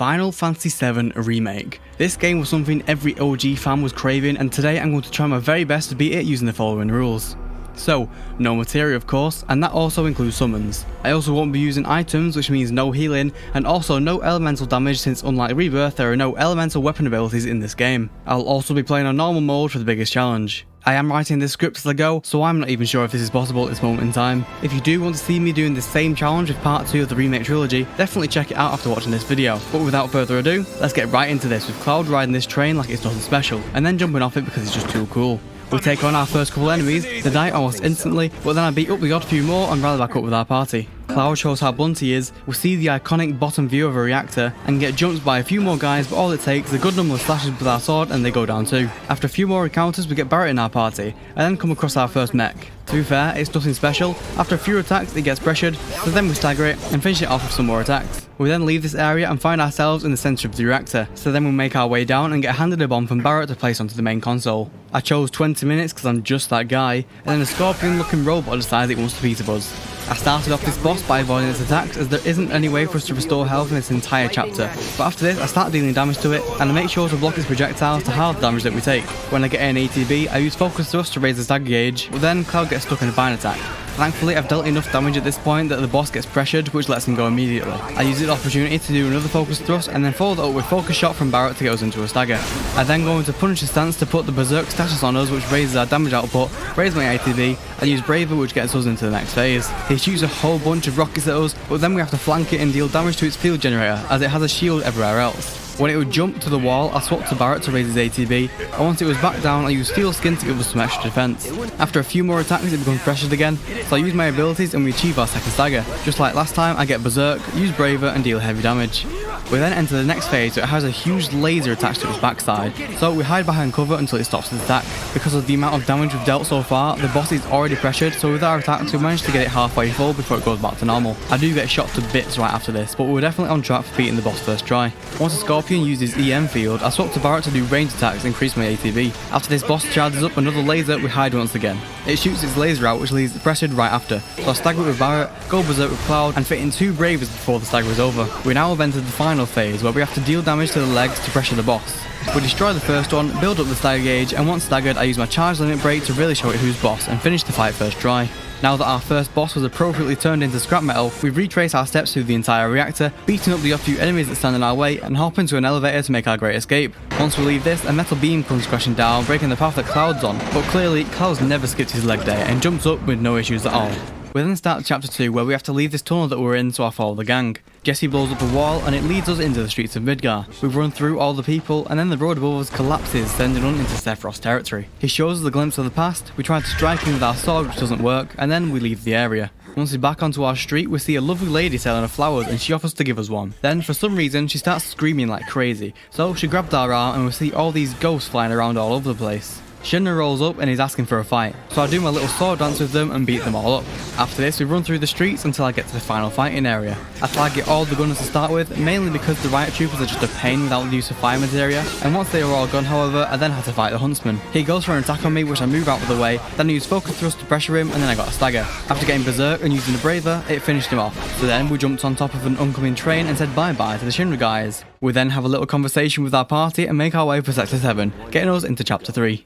Final Fantasy VII Remake. This game was something every OG fan was craving, and today I'm going to try my very best to beat it using the following rules. So, no materia of course, and that also includes summons. I also won't be using items, which means no healing, and also no elemental damage since unlike Rebirth there are no elemental weapon abilities in this game. I'll also be playing on normal mode for the biggest challenge. I am writing this script as I go, so I'm not even sure if this is possible at this moment in time. If you do want to see me doing the same challenge with part 2 of the Remake trilogy, definitely check it out after watching this video. But without further ado, let's get right into this with Cloud riding this train like it's nothing special, and then jumping off it because it's just too cool. We take on our first couple enemies, they die almost instantly, but then I beat up the odd few more and rally back up with our party. Cloud shows how blunt he is, we see the iconic bottom view of a reactor, and get jumped by a few more guys, but all it takes is a good number of slashes with our sword and they go down too. After a few more encounters we get Barrett in our party, and then come across our first mech. To be fair, it's nothing special. After a few attacks it gets pressured, so then we stagger it and finish it off with some more attacks. We then leave this area and find ourselves in the centre of the reactor, so then we make our way down and get handed a bomb from Barrett to place onto the main console. I chose 20 minutes because I'm just that guy, and then a scorpion looking robot decides it wants to beat us. I started off this boss by avoiding its attacks as there isn't any way for us to restore health in this entire chapter, but after this I start dealing damage to it and I make sure to block its projectiles to halve the damage that we take. When I get an ATB I use focus thrust to raise the stagger gauge, but then Cloud gets stuck in a bind attack. Thankfully I've dealt enough damage at this point that the boss gets pressured, which lets him go immediately. I use the opportunity to do another focus thrust and then follow that up with focus shot from Barrett to get us into a stagger. I then go into Punisher stance to put the berserk status on us, which raises our damage output, raise my ATB, and use Braver, which gets us into the next phase. He shoots a whole bunch of rockets at us, but then we have to flank it and deal damage to its field generator as it has a shield everywhere else. When it would jump to the wall, I swapped to Barrett to raise his ATB, and once it was back down I used Steel Skin to give us some extra defense. After a few more attacks it becomes pressured again, so I use my abilities and we achieve our second stagger. Just like last time I get Berserk, use Braver and deal heavy damage. We then enter the next phase where it has a huge laser attached to its backside, so we hide behind cover until it stops its attack. Because of the amount of damage we've dealt so far, the boss is already pressured, so with our attacks we managed to get it halfway full before it goes back to normal. I do get shot to bits right after this, but we're definitely on track for beating the boss first try. Once a Scorpion uses EM field, I swap to Barrett to do range attacks and increase my ATB. After this boss charges up another laser, we hide once again. It shoots its laser out, which leaves it pressured right after, so I stagger it with Barrett, go berserk with Cloud, and fit in 2 Bravers before the stagger is over. We now have entered the final phase, where we have to deal damage to the legs to pressure the boss. We destroy the first one, build up the stagger gauge, and once staggered I use my charge limit break to really show it who's boss and finish the fight first try. Now that our first boss was appropriately turned into scrap metal, we retrace our steps through the entire reactor, beating up the odd few enemies that stand in our way, and hop into an elevator to make our great escape. Once we leave this, a metal beam comes crashing down, breaking the path that Cloud's on, but clearly Cloud's never skipped his leg day and jumps up with no issues at all. We then start chapter 2 where we have to leave this tunnel that we're in, so I follow the gang. Jesse blows up a wall and it leads us into the streets of Midgar. We run through all the people and then the road above us collapses, sending us into Sephiroth's territory. He shows us a glimpse of the past, we try to strike him with our sword which doesn't work, and then we leave the area. Once we're back onto our street, we see a lovely lady selling her flowers and she offers to give us one. Then for some reason she starts screaming like crazy, so she grabbed our arm and we see all these ghosts flying around all over the place. Shinra rolls up and he's asking for a fight, so I do my little sword dance with them and beat them all up. After this we run through the streets until I get to the final fighting area. I target all the gunners to start with, mainly because the riot troopers are just a pain without the use of fire materia, and once they are all gone however, I then have to fight the huntsman. He goes for an attack on me which I move out of the way, then I use focus thrust to pressure him and then I got a stagger. After getting berserk and using the Braver, it finished him off, so then we jumped on top of an oncoming train and said bye bye to the Shinra guys. We then have a little conversation with our party and make our way for Sector 7, getting us into chapter 3.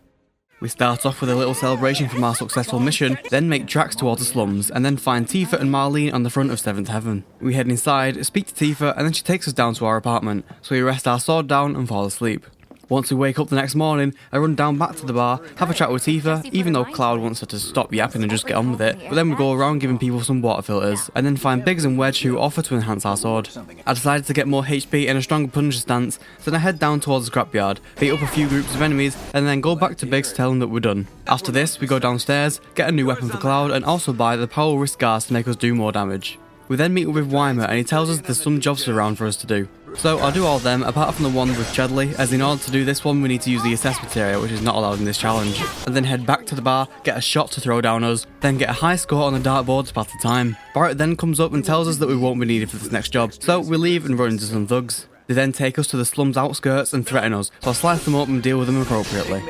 We start off with a little celebration from our successful mission, then make tracks towards the slums, and then find Tifa and Marlene on the front of 7th Heaven. We head inside, speak to Tifa, and then she takes us down to our apartment, so we rest our sword down and fall asleep. Once we wake up the next morning, I run down back to the bar, have a chat with Tifa, even though Cloud wants her to stop yapping and just get on with it, but then we go around giving people some water filters, and then find Biggs and Wedge who offer to enhance our sword. I decided to get more HP and a stronger Punisher stance, so then I head down towards the scrapyard, beat up a few groups of enemies, and then go back to Biggs to tell him that we're done. After this, we go downstairs, get a new weapon for Cloud, and also buy the power wrist guards to make us do more damage. We then meet with Weimer and he tells us there's some jobs around for us to do. So I'll do all of them apart from the one with Chedley, as in order to do this one we need to use the assess materia, which is not allowed in this challenge. And then head back to the bar, get a shot to throw down us, then get a high score on the dartboard to pass the time. Barrett then comes up and tells us that we won't be needed for this next job, so we leave and run into some thugs. They then take us to the slum's outskirts and threaten us, so I slice them up and deal with them appropriately.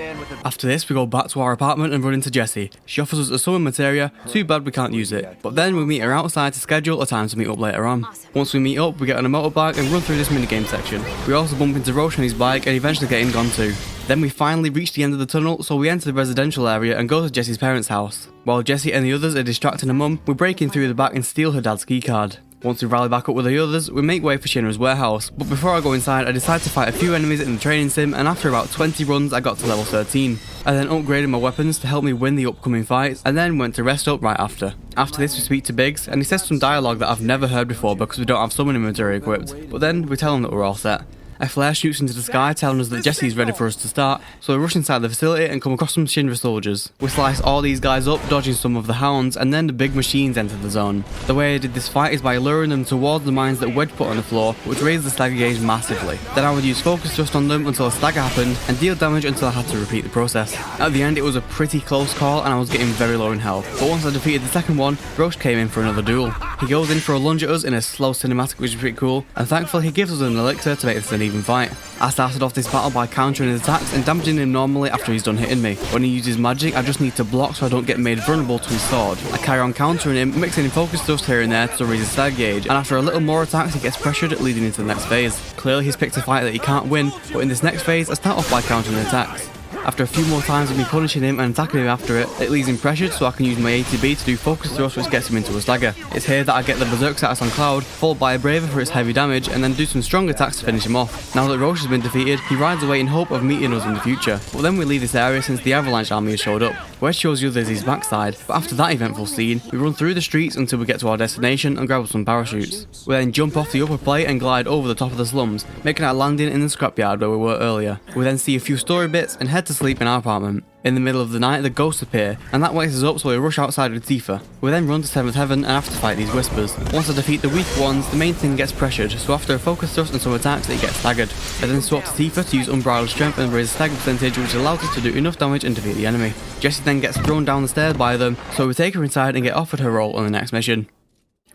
After this, we go back to our apartment and run into Jessie. She offers us a summon materia, too bad we can't use it. But then we meet her outside to schedule a time to meet up later on. Once we meet up, we get on a motorbike and run through this minigame section. We also bump into Roche on his bike and eventually get him gone too. Then we finally reach the end of the tunnel, so we enter the residential area and go to Jessie's parents' house. While Jessie and the others are distracting her mum, we break in through the back and steal her dad's keycard. Once we rally back up with the others, we make way for Shinra's warehouse, but before I go inside I decide to fight a few enemies in the training sim, and after about 20 runs I got to level 13. I then upgraded my weapons to help me win the upcoming fights, and then went to rest up right after. After this we speak to Biggs, and he says some dialogue that I've never heard before because we don't have summoning materia equipped, but then we tell him that we're all set. A flare shoots into the sky telling us that Jessie is ready for us to start, so we rush inside the facility and come across some Shinra soldiers. We slice all these guys up, dodging some of the hounds, and then the big machines enter the zone. The way I did this fight is by luring them towards the mines that Wedge put on the floor, which raised the stagger gauge massively. Then I would use focus thrust on them until a stagger happened, and deal damage until I had to repeat the process. At the end it was a pretty close call and I was getting very low in health, but once I defeated the second one, Roche came in for another duel. He goes in for a lunge at us in a slow cinematic, which is pretty cool, and thankfully he gives us an elixir to make this an even fight. I started off this battle by countering his attacks and damaging him normally after he's done hitting me. When he uses magic, I just need to block so I don't get made vulnerable to his sword. I carry on countering him, mixing in focus thrust here and there to raise his stagger gauge, and after a little more attacks he gets pressured, leading into the next phase. Clearly he's picked a fight that he can't win, but in this next phase I start off by countering attacks. After a few more times of me punishing him and attacking him after it, it leaves him pressured so I can use my ATB to do focus thrust, which gets him into a stagger. It's here that I get the berserk status on Cloud, followed by a Braver for its heavy damage, and then do some strong attacks to finish him off. Now that Roche has been defeated, he rides away in hope of meeting us in the future. But then we leave this area since the Avalanche army has showed up. Wedge shows the others his backside, but after that eventful scene, we run through the streets until we get to our destination and grab up some parachutes. We then jump off the upper plate and glide over the top of the slums, making our landing in the scrapyard where we were earlier. We then see a few story bits and head to sleep in our apartment. In the middle of the night, the ghosts appear, and that wakes us up, so we rush outside with Tifa. We then run to 7th Heaven and have to fight these whispers. Once I defeat the weak ones, the main thing gets pressured, so after a focus thrust and some attacks, it gets staggered. I then swap to Tifa to use unbridled strength and raise the stagger percentage, which allows us to do enough damage and defeat the enemy. Jessie then gets thrown down the stairs by them, so we take her inside and get offered her role on the next mission.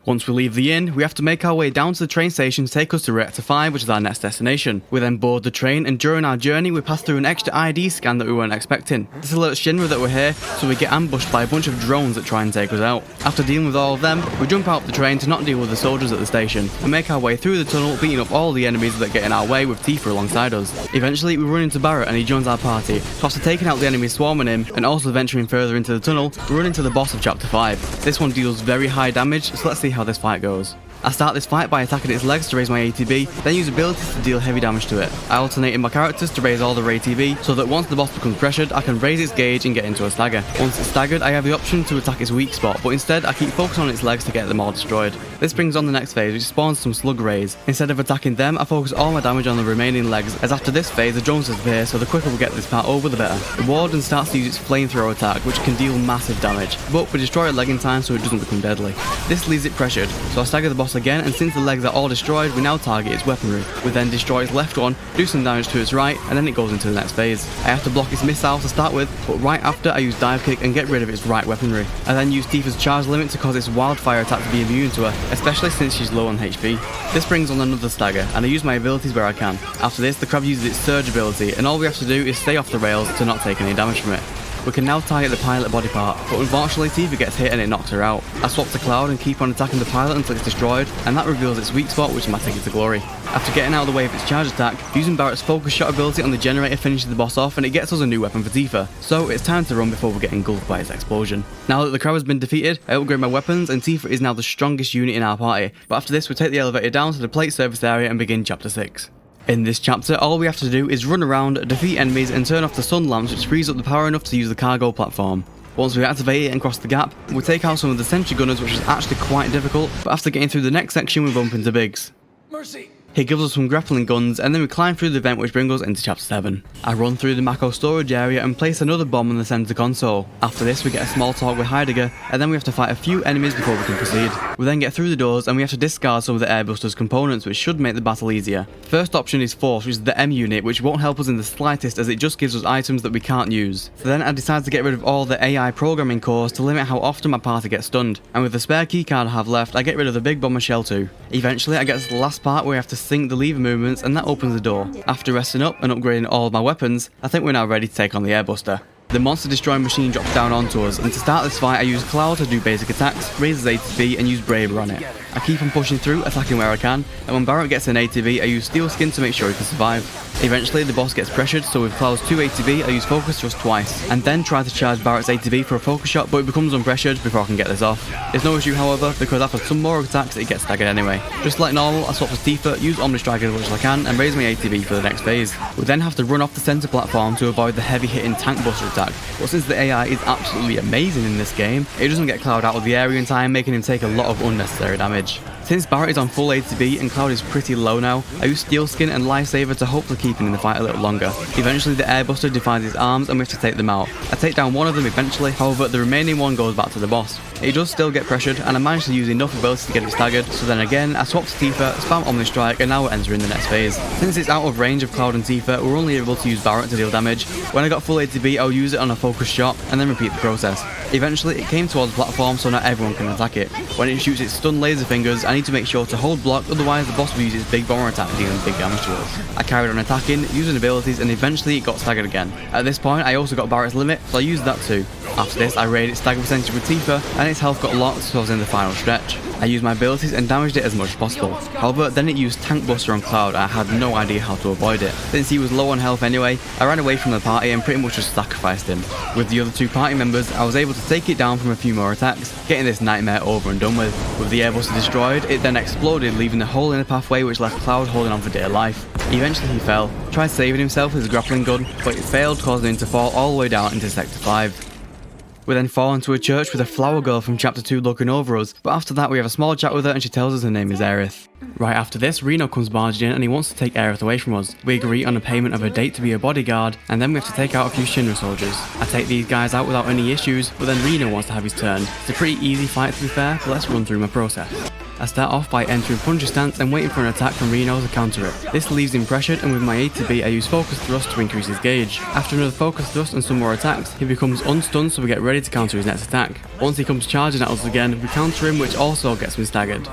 Once we leave the inn, we have to make our way down to the train station to take us to Reactor 5, which is our next destination. We then board the train, and during our journey we pass through an extra ID scan that we weren't expecting. This alerts Shinra that we're here, so we get ambushed by a bunch of drones that try and take us out. After dealing with all of them, we jump out the train to not deal with the soldiers at the station, and make our way through the tunnel, beating up all the enemies that get in our way with Tifa alongside us. Eventually we run into Barrett and he joins our party, so after taking out the enemies swarming him, and also venturing further into the tunnel, we run into the boss of Chapter 5. This one deals very high damage, so let's see how this fight goes. I start this fight by attacking its legs to raise my ATB, then use abilities to deal heavy damage to it. I alternate in my characters to raise all their ATB, so that once the boss becomes pressured, I can raise its gauge and get into a stagger. Once it's staggered, I have the option to attack its weak spot, but instead I keep focusing on its legs to get them all destroyed. This brings on the next phase, which spawns some slug rays. Instead of attacking them, I focus all my damage on the remaining legs, as after this phase the drones disappear, so the quicker we get this part over the better. The Warden starts to use its flamethrower attack, which can deal massive damage, but we destroy a leg in time so it doesn't become deadly. This leaves it pressured, so I stagger the boss again, and since the legs are all destroyed, we now target its weaponry. We then destroy its left one, do some damage to its right, and then it goes into the next phase. I have to block its missiles to start with, but right after I use dive kick and get rid of its right weaponry. I then use Tifa's charge limit to cause its wildfire attack to be immune to her, especially since she's low on HP. This brings on another stagger, and I use my abilities where I can. After this, the crab uses its surge ability, and all we have to do is stay off the rails to not take any damage from it. We can now target the pilot body part, but unfortunately Tifa gets hit and it knocks her out. I swap to Cloud and keep on attacking the pilot until it's destroyed, and that reveals its weak spot, which is my ticket to glory. After getting out of the way of its charge attack, using Barrett's focus shot ability on the generator finishes the boss off, and it gets us a new weapon for Tifa. So it's time to run before we get engulfed by its explosion. Now that the crab has been defeated, I upgrade my weapons, and Tifa is now the strongest unit in our party. But after this we take the elevator down to the plate service area and begin Chapter 6. In this chapter, all we have to do is run around, defeat enemies and turn off the sun lamps, which frees up the power enough to use the cargo platform. Once we activate it and cross the gap, we take out some of the sentry gunners, which is actually quite difficult, but after getting through the next section we bump into Biggs. Mercy! He gives us some grappling guns, and then we climb through the vent, which brings us into Chapter 7. I run through the Mako storage area and place another bomb on the center console. After this we get a small talk with Heidegger, and then we have to fight a few enemies before we can proceed. We then get through the doors and we have to discard some of the Airbuster's components, which should make the battle easier. First option is Force, which is the M unit, which won't help us in the slightest as it just gives us items that we can't use. So then I decide to get rid of all the AI programming cores to limit how often my party gets stunned, and with the spare keycard I have left I get rid of the big bomber shell too. Eventually I get to the last part where we have to sync the lever movements and that opens the door. After resting up and upgrading all of my weapons, I think we're now ready to take on the airbuster. The monster destroying machine drops down onto us, and to start this fight I use Cloud to do basic attacks, raise his ATB and use Braver on it. I keep on pushing through, attacking where I can, and when Barrett gets an ATB I use Steel Skin to make sure he can survive. Eventually the boss gets pressured, so with Cloud's 2 ATB I use Focus Thrust twice, and then try to charge Barrett's ATB for a focus shot, but it becomes unpressured before I can get this off. There's no issue however, because after some more attacks it gets staggered anyway. Just like normal, I swap to Tifa, use Omni Strike as much as I can, and raise my ATB for the next phase. We then have to run off the centre platform to avoid the heavy hitting tank buster attack, but since the AI is absolutely amazing in this game, it doesn't get Cloud out of the area in time, making him take a lot of unnecessary damage. Since Barrett is on full ATB and Cloud is pretty low now, I use Steel Skin and Lifesaver to hopefully keep him in the fight a little longer. Eventually the airbuster defies his arms and we have to take them out. I take down one of them eventually, however the remaining one goes back to the boss. He does still get pressured and I manage to use enough ability to get him staggered, so then again I swap to Tifa, spam Omni Strike, and now we're entering the next phase. Since it's out of range of Cloud and Tifa, we're only able to use Barrett to deal damage. When I got full ATB I'll use it on a focus shot and then repeat the process. Eventually it came towards the platform so not everyone can attack it. When it shoots its stun laser fingers I need to make sure to hold block, otherwise the boss will use its big bomber attack dealing big damage to us. I carried on attacking, using abilities, and eventually it got staggered again. At this point I also got Barrett's limit, so I used that too. After this I raided its stagger percentage with Tifa and its health got locked, so I was in the final stretch. I used my abilities and damaged it as much as possible. However, then it used Tank Buster on Cloud and I had no idea how to avoid it. Since he was low on health anyway, I ran away from the party and pretty much just sacrificed him. With the other 2 party members, I was able to take it down from a few more attacks, getting this nightmare over and done with. With the airbuster destroyed, it then exploded, leaving a hole in the pathway which left Cloud holding on for dear life. Eventually he fell, tried saving himself with his grappling gun, but it failed, causing him to fall all the way down into Sector 5. We then fall into a church with a flower girl from chapter 2 looking over us, but after that we have a small chat with her and she tells us her name is Aerith. Right after this, Reno comes barging in and he wants to take Aerith away from us. We agree on a payment of a date to be a bodyguard, and then we have to take out a few Shinra soldiers. I take these guys out without any issues, but then Reno wants to have his turn. It's a pretty easy fight to be fair, but let's run through my process. I start off by entering Puncher Stance and waiting for an attack from Reno to counter it. This leaves him pressured, and with my ATB I use Focus Thrust to increase his gauge. After another Focus Thrust and some more attacks, he becomes unstunned, so we get ready to counter his next attack. Once he comes charging at us again, we counter him, which also gets him staggered.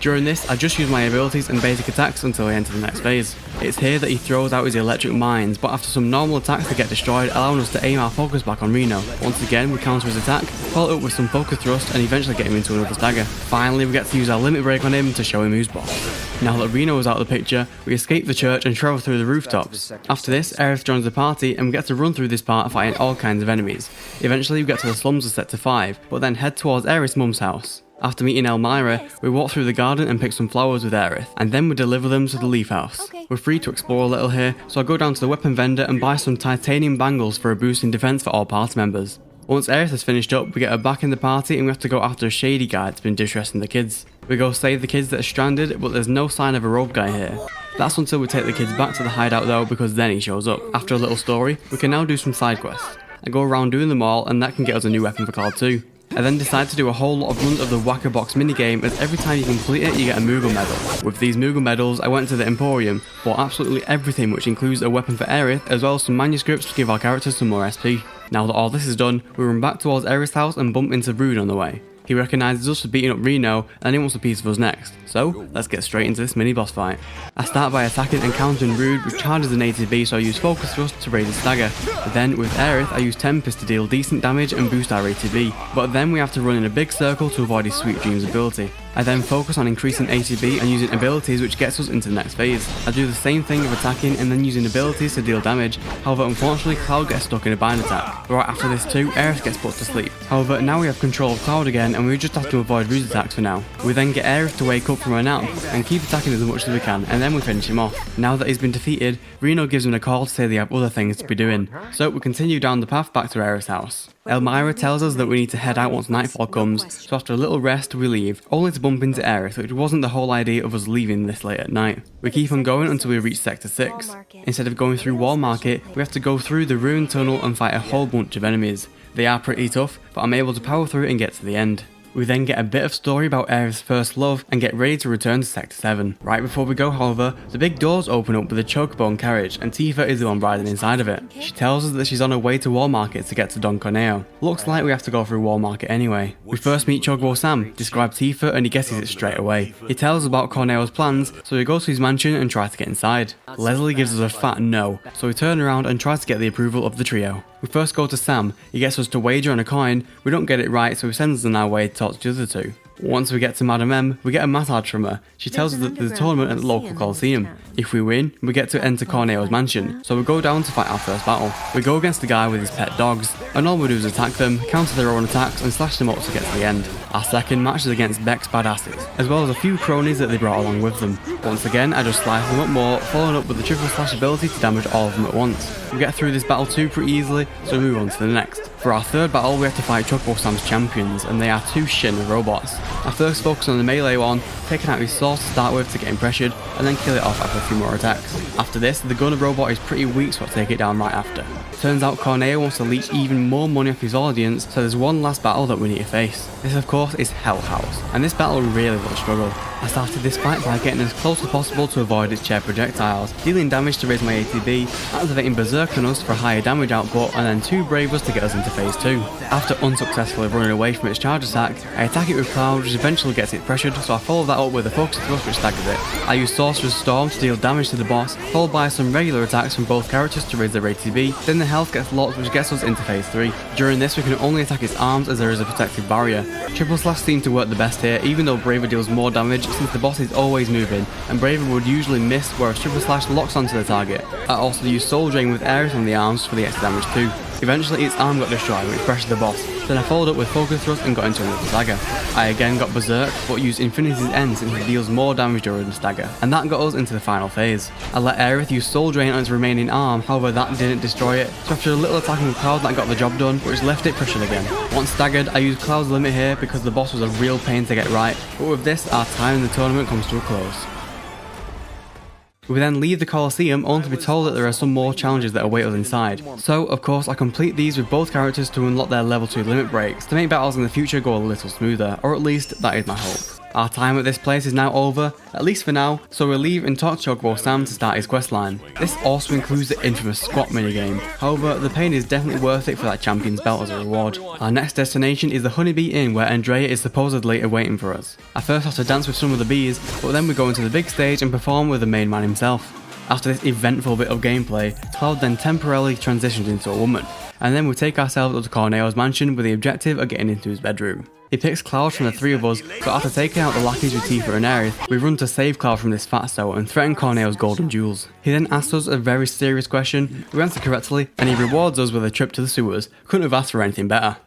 During this, I just use my abilities and basic attacks until I enter the next phase. It's here that he throws out his electric mines, but after some normal attacks they get destroyed, allowing us to aim our focus back on Reno. Once again we counter his attack, follow it up with some focus thrust and eventually get him into another stagger. Finally we get to use our limit break on him to show him who's boss. Now that Reno is out of the picture, we escape the church and travel through the rooftops. After this, Aerith joins the party and we get to run through this part fighting all kinds of enemies. Eventually we get to the slums of Sector 5, but then head towards Aerith's mum's house. After meeting Elmira, we walk through the garden and pick some flowers with Aerith, and then we deliver them to the Leaf House. We're free to explore a little here, so I go down to the weapon vendor and buy some titanium bangles for a boost in defense for all party members. Once Aerith has finished up, we get her back in the party and we have to go after a shady guy that's been distressing the kids. We go save the kids that are stranded, but there's no sign of a rogue guy here. That's until we take the kids back to the hideout though, because then he shows up. After a little story, we can now do some side quests. I go around doing them all, and that can get us a new weapon for Cloud 2. I then decide to do a whole lot of runs of the Whacker Box minigame, as every time you complete it you get a Moogle medal. With these Moogle medals I went to the Emporium, bought absolutely everything, which includes a weapon for Aerith as well as some manuscripts to give our characters some more SP. Now that all this is done, we run back towards Aerith's house and bump into Rude on the way. He recognises us for beating up Reno and he wants a piece of us next, so let's get straight into this mini boss fight. I start by attacking and countering Rude, which charges an ATB, so I use Focus Thrust to raise his stagger. Then with Aerith I use Tempest to deal decent damage and boost our ATB, but then we have to run in a big circle to avoid his Sweet Dreams ability. I then focus on increasing ATB and using abilities, which gets us into the next phase. I do the same thing of attacking and then using abilities to deal damage, however unfortunately Cloud gets stuck in a bind attack. Right after this too, Aerith gets put to sleep. However now we have control of Cloud again and we just have to avoid Rude's attacks for now. We then get Aerith to wake up from her nap and keep attacking as much as we can, and then we finish him off. Now that he's been defeated, Reno gives him a call to say they have other things to be doing. So we continue down the path back to Aerith's house. Elmira tells us that we need to head out once nightfall comes, so after a little rest we leave, only to bump into Aerith, which wasn't the whole idea of us leaving this late at night. We keep on going until we reach Sector 6. Instead of going through Wall Market, we have to go through the ruined tunnel and fight a whole bunch of enemies. They are pretty tough, but I'm able to power through it and get to the end. We then get a bit of story about Aerith's first love and get ready to return to Sector 7. Right before we go, however, the big doors open up with a chocobone carriage and Tifa is the one riding inside of it. She tells us that she's on her way to Wall Market to get to Don Corneo. Looks like we have to go through Wall Market anyway. We first meet Chocobo Sam, describe Tifa, and he guesses it straight away. He tells us about Corneo's plans, so we go to his mansion and try to get inside. Leslie gives us a fat no, so we turn around and try to get the approval of the trio. We first go to Sam, he gets us to wager on a coin, we don't get it right so he sends us on our way to talk to the other two. Once we get to Madame M, we get a massage from her. She tells us that there's a tournament at the local Coliseum. If we win, we get to enter Corneo's mansion, so we go down to fight our first battle. We go against the guy with his pet dogs, and all we do is attack them, counter their own attacks and slash them up to get to the end. Our second match is against Beck's badasses, as well as a few cronies that they brought along with them. Once again, I just slice them up more, following up with the triple slash ability to damage all of them at once. We get through this battle too pretty easily, so we move on to the next. For our third battle, we have to fight Chocobo Sam's champions, and they are two Shin robots. I first focus on the melee one, taking out his sword to start with to get him pressured, and then kill it off after a few more attacks. After this, the gunner robot is pretty weak, so I take it down right after. Turns out Corneo wants to leech even more money off his audience, so there's one last battle that we need to face. This of course is Hell House, and this battle really will struggle. I started this fight by getting as close as possible to avoid its chair projectiles, dealing damage to raise my ATB, activating Berserk on us for higher damage output, and then 2 Bravers to get us into phase 2. After unsuccessfully running away from its charge attack, I attack it with Cloud, which eventually gets it pressured, so I follow that up with a Focus Thrust which staggers it. I use Sorcerer's Storm to deal damage to the boss, followed by some regular attacks from both characters to raise their ATB, then the health gets locked which gets us into phase 3. During this we can only attack its arms as there is a protective barrier. Triple Slash seems to work the best here, even though Braver deals more damage since the boss is always moving, and Braver would usually miss whereas Triple Slash locks onto the target. I also use Soul Drain with Aerith on the arms for the extra damage too. Eventually its arm got destroyed which pressured the boss, then I followed up with Focus Thrust and got into another stagger. I again got Berserk, but used Infinity's End since it deals more damage during the stagger, and that got us into the final phase. I let Aerith use Soul Drain on its remaining arm, however that didn't destroy it, so after a little attacking with Cloud that got the job done, which left it pressured again. Once staggered, I used Cloud's Limit here because the boss was a real pain to get right, but with this our time in the tournament comes to a close. We then leave the Coliseum only to be told that there are some more challenges that await us inside. So, of course, I complete these with both characters to unlock their level 2 limit breaks to make battles in the future go a little smoother, or at least that is my hope. Our time at this place is now over, at least for now, so we'll leave and talk to Chocobo Sam to start his questline. This also includes the infamous squat minigame, however the pain is definitely worth it for that champion's belt as a reward. Our next destination is the Honeybee Inn where Andrea is supposedly awaiting for us. I first have to dance with some of the bees, but then we go into the big stage and perform with the main man himself. After this eventful bit of gameplay, Cloud then temporarily transitions into a woman, and then we take ourselves up to Corneo's mansion with the objective of getting into his bedroom. He picks Cloud from the 3 of us, so after taking out the lackeys with Tifa and Aerith, we run to save Cloud from this fatso and threaten Corneo's golden jewels. He then asks us a very serious question, we answer correctly, and he rewards us with a trip to the sewers. Couldn't have asked for anything better.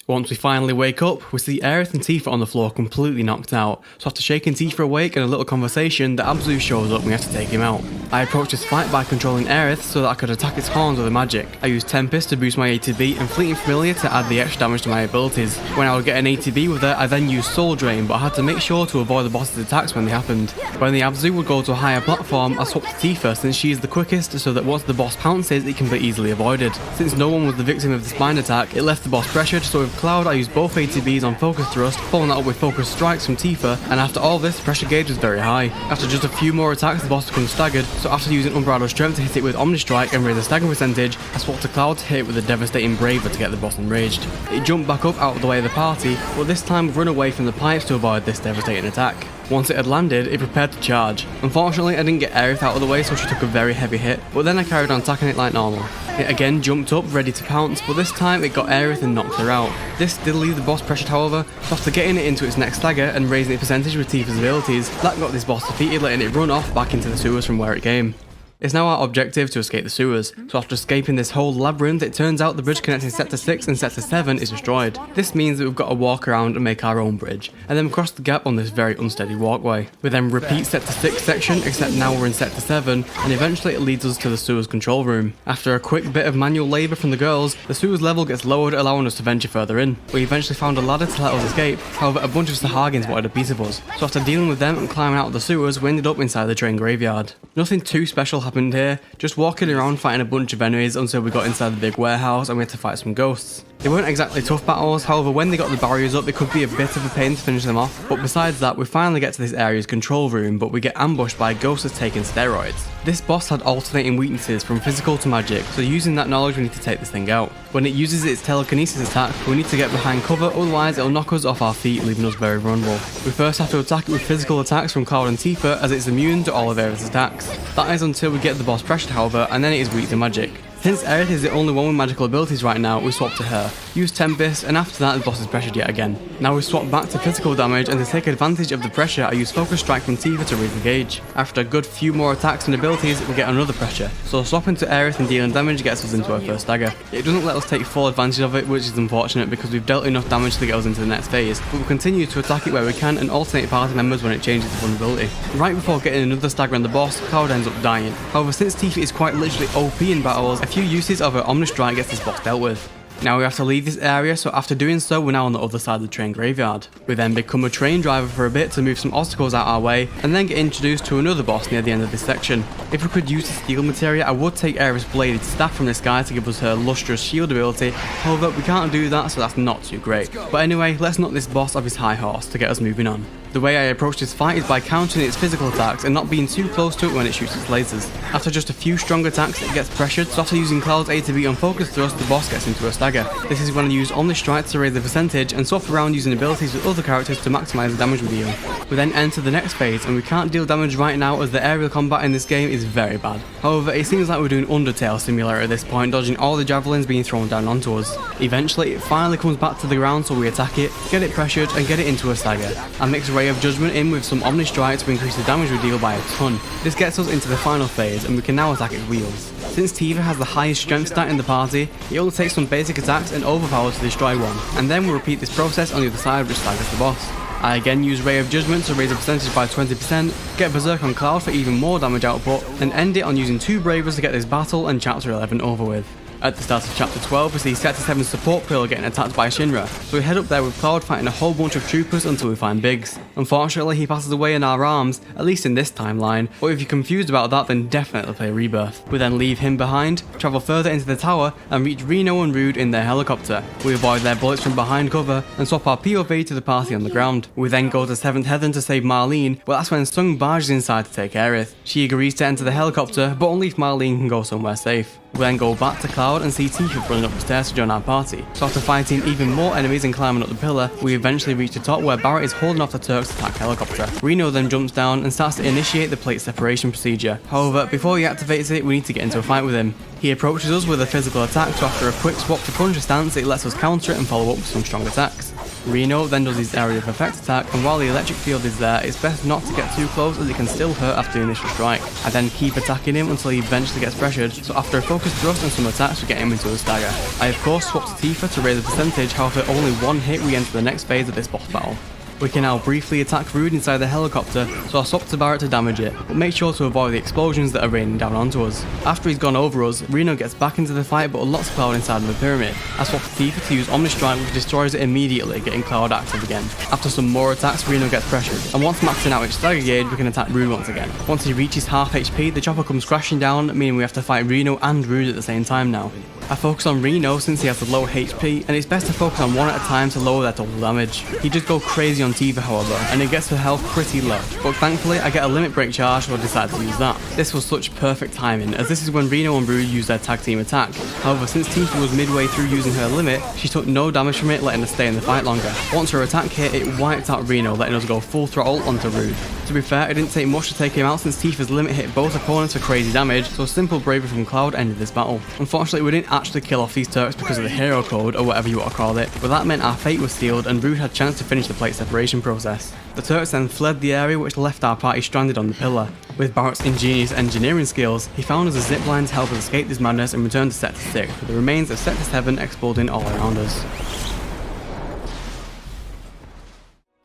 Once we finally wake up, we see Aerith and Tifa on the floor completely knocked out, so after shaking Tifa awake and a little conversation, the Abzu shows up and we have to take him out. I approached this fight by controlling Aerith so that I could attack its horns with a magic. I used Tempest to boost my ATB and Fleeting Familiar to add the extra damage to my abilities. When I would get an ATB with her, I then used Soul Drain, but I had to make sure to avoid the boss's attacks when they happened. When the Abzu would go to a higher platform, I swapped to Tifa since she is the quickest so that once the boss pounces, it can be easily avoided. Since no one was the victim of the spine attack, it left the boss pressured, so with Cloud I used both ATBs on Focus Thrust, following that up with Focus Strikes from Tifa, and after all this, pressure gauge was very high. After just a few more attacks, the boss becomes staggered, so after using Unbridled Strength to hit it with Omni Strike and raise the stagger percentage, I swapped to Cloud to hit it with a devastating Braver to get the boss enraged. It jumped back up out of the way of the party, but this time run away from the pipes to avoid this devastating attack. Once it had landed, it prepared to charge. Unfortunately, I didn't get Aerith out of the way, so she took a very heavy hit, but then I carried on attacking it like normal. It again jumped up, ready to pounce, but this time it got Aerith and knocked her out. This did leave the boss pressured however, so after getting it into its next stagger and raising its percentage with Tifa's abilities, that got this boss defeated, letting it run off back into the sewers from where it came. It's now our objective to escape the sewers, so after escaping this whole labyrinth, it turns out the bridge connecting Sector 6 and Sector 7 is destroyed. This means that we've got to walk around and make our own bridge, and then cross the gap on this very unsteady walkway. We then repeat Sector 6 section, except now we're in Sector 7, and eventually it leads us to the sewers control room. After a quick bit of manual labour from the girls, the sewers level gets lowered, allowing us to venture further in. We eventually found a ladder to let us escape, however a bunch of Sahagins wanted a piece of us, so after dealing with them and climbing out of the sewers, we ended up inside the train graveyard. Nothing too special happened here, just walking around fighting a bunch of enemies until we got inside the big warehouse and we had to fight some ghosts. They weren't exactly tough battles, however when they got the barriers up it could be a bit of a pain to finish them off, but besides that we finally get to this area's control room, but we get ambushed by a ghost that's taking steroids. This boss had alternating weaknesses from physical to magic, so using that knowledge we need to take this thing out. When it uses its telekinesis attack, we need to get behind cover, otherwise it'll knock us off our feet, leaving us very vulnerable. We first have to attack it with physical attacks from Cloud and Tifa, as it's immune to all of Aerith's attacks. That is until we get the boss pressured however, and then it is weak to magic. Since Aerith is the only one with magical abilities right now, we swap to her, use Tempest, and after that the boss is pressured yet again. Now we swap back to physical damage, and to take advantage of the pressure I use Focus Strike from Tifa to raise the gauge. After a good few more attacks and abilities, we get another pressure, so swapping to Aerith and dealing damage gets us into our first stagger. It doesn't let us take full advantage of it, which is unfortunate because we've dealt enough damage to get us into the next phase, but we'll continue to attack it where we can and alternate party members when it changes its vulnerability. Right before getting another stagger on the boss, Cloud ends up dying. However, since Tifa is quite literally OP in battles, a few uses of her Omni Strike gets this boss dealt with. Now we have to leave this area, so after doing so we're now on the other side of the train graveyard. We then become a train driver for a bit to move some obstacles out our way, and then get introduced to another boss near the end of this section. If we could use the steel materia, I would take Aerith's bladed staff from this guy to give us her lustrous shield ability, however we can't do that, so that's not too great. But anyway, let's knock this boss off his high horse to get us moving on. The way I approach this fight is by countering its physical attacks and not being too close to it when it shoots its lasers. After just a few strong attacks it gets pressured, so after using Cloud's A to B on focus thrust, the boss gets into a stagger. This is when I use Omni Strike to raise the percentage and swap around using abilities with other characters to maximise the damage we deal. We then enter the next phase and we can't deal damage right now as the aerial combat in this game is very bad. However, it seems like we're doing Undertale Simulator at this point, dodging all the javelins being thrown down onto us. Eventually it finally comes back to the ground, so we attack it, get it pressured and get it into a stagger. I mix Ray of Judgment in with some Omni Strike to increase the damage we deal by a ton. This gets us into the final phase and we can now attack its wheels. Since Tifa has the highest strength stat in the party, it only takes some basic attacks and overpower to destroy one, and then we'll repeat this process on the other side which staggers the boss. I again use Ray of Judgment to raise the percentage by 20%, get Berserk on Cloud for even more damage output, and end it on using 2 Bravers to get this battle and chapter 11 over with. At the start of chapter 12 we see Sector 7's support pillar getting attacked by Shinra, so we head up there with Cloud fighting a whole bunch of troopers until we find Biggs. Unfortunately he passes away in our arms, at least in this timeline, but if you're confused about that then definitely play Rebirth. We then leave him behind, travel further into the tower and reach Reno and Rude in their helicopter. We avoid their bullets from behind cover and swap our POV to the party on the ground. We then go to 7th Heaven to save Marlene, but that's when Sung barges inside to take Aerith. She agrees to enter the helicopter, but only if Marlene can go somewhere safe. We then go back to Cloud and see Tifa running up the stairs to join our party. So after fighting even more enemies and climbing up the pillar, we eventually reach the top where Barrett is holding off the Turks' attack helicopter. Reno then jumps down and starts to initiate the plate separation procedure. However, before he activates it, we need to get into a fight with him. He approaches us with a physical attack, so after a quick swap to Plunger stance, it lets us counter it and follow up with some strong attacks. Reno then does his area of effect attack, and while the electric field is there, it's best not to get too close as it can still hurt after the initial strike. I then keep attacking him until he eventually gets pressured, so after a focused thrust and some attacks we get him into a stagger. I of course swap to Tifa to raise the percentage, however only one hit we enter the next phase of this boss battle. We can now briefly attack Rude inside the helicopter, so I swap to Barrett to damage it, but make sure to avoid the explosions that are raining down onto us. After he's gone over us, Reno gets back into the fight but unlocks Cloud inside of the pyramid. I swap to Tifa to use Omni Strike, which destroys it immediately, getting Cloud active again. After some more attacks, Reno gets pressured, and once maxing out its stagger gauge, we can attack Rude once again. Once he reaches half HP, the chopper comes crashing down, meaning we have to fight Reno and Rude at the same time now. I focus on Reno since he has a low HP, and it's best to focus on one at a time to lower their total damage. He just go crazy on Tifa however, and it gets her health pretty low, but thankfully I get a limit break charge, so I decide to use that. This was such perfect timing, as this is when Reno and Rude use their tag team attack. However, since Tifa was midway through using her limit, she took no damage from it, letting her stay in the fight longer. Once her attack hit, it wiped out Reno, letting us go full throttle onto Rude. To be fair, it didn't take much to take him out since Tifa's limit hit both opponents for crazy damage, so a simple bravery from Cloud ended this battle. Unfortunately, we didn't actually kill off these Turks because of the hero code, or whatever you want to call it, but that meant our fate was sealed and Rude had a chance to finish the plate separation process. The Turks then fled the area, which left our party stranded on the pillar. With Barrett's ingenious engineering skills, he found us a zipline to help us escape this madness and return to Sector 6, with the remains of Sector 7 exploding all around us.